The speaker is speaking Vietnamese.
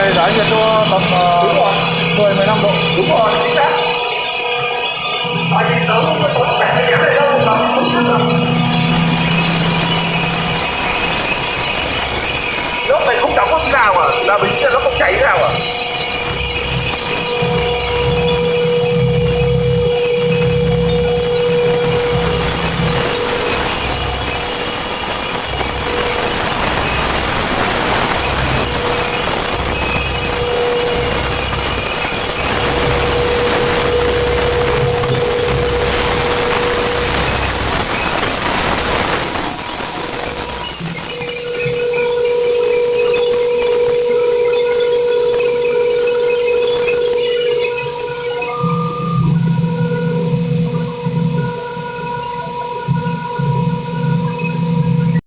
này giá nhiệt cho tầm Đúng rồi. 10-15 độ. Đúng rồi, chính xác. Tại vì tớ không có cảnh cái này đâu mà không biết là nước này không đóng có tí nào mà là bình